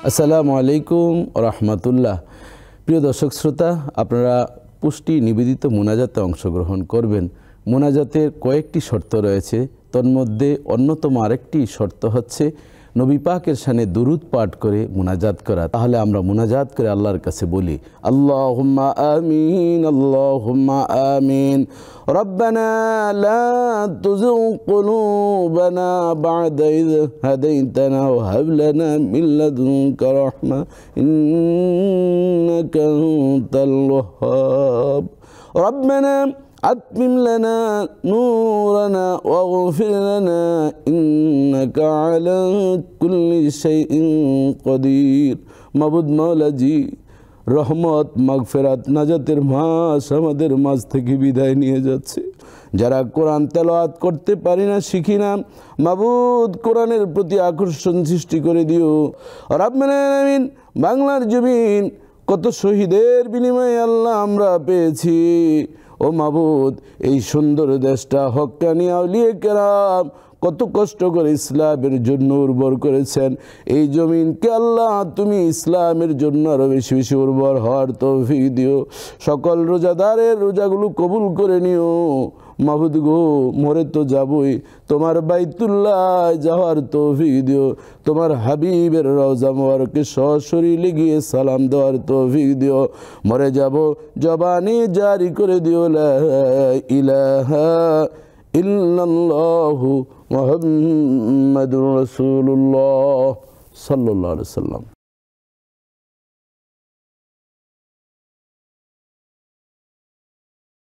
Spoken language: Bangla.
আসসালামু আলাইকুম রহমতুল্লাহ। প্রিয় দর্শক শ্রোতা, আপনারা পুষ্টি নিবেদিত মোনাজাতে অংশগ্রহণ করবেন। মোনাজাতের কয়েকটি শর্ত রয়েছে, তন্মধ্যে অন্যতম আরেকটি শর্ত হচ্ছে নবী পাকের শানে দুরূদ পাঠ করে মোনাজাত করা। তাহলে আমরা মোনাজাত করে আল্লাহর কাছে বলি, আল্লাহুম্মা আমিন, আল্লাহুম্মা আমিন। রব্বানা লা তুযিগ কুলুবানা বা'দা ইয হাদাইতানা ওয়া হাব লানা মিন লাদুনকা রাহমা ইন্নাকা আনতাল ওয়াহ্হাব। রব্বানা أتمم لنا نورنا واغفر لنا إنك على كل شيء قدير। মাবুদ মাওলাজি, রহমত, মাগফিরাত, নাজাতের মাস আমাদের মাঝ থেকে বিদায় নিয়ে যাচ্ছে। যারা কোরআন তেলাওয়াত করতে পারি না, শিখি না, মাবুদ কোরআনের প্রতি আকর্ষণ সৃষ্টি করে দিও রাব্বুল আলামিন। বাংলার জমিন কত শহীদের বিনিময়ে আল্লাহ আমরা পেয়েছি। ও মাবুদ, এই সুন্দর দেশটা হক্কানি আউলিয়া কেরাম কত কষ্ট করে ইসলামের জন্য উর্বর করেছেন। এই জমিনকে আল্লাহ তুমি ইসলামের জন্য আরও বেশি বেশি উর্বর হওয়ার তৌফিক দিও। সকল রোজাদারের রোজাগুলো কবুল করে নিও মাবুদ গো। মরে তো যাবই, তোমার বাইতুল্লাহ যাওয়ার তৌফিক দিও। তোমার হাবিবের রওজা মোবারকে সশরীরে গিয়ে সালাম দেওয়ার তৌফিক দিও। মরে যাব জবানে জারি করে দিও লা ইলাহা ইল্লাল্লাহু মুহাম্মাদুর রাসূলুল্লাহ সাল্লাল্লাহু আলাইহি ওয়াসাল্লাম।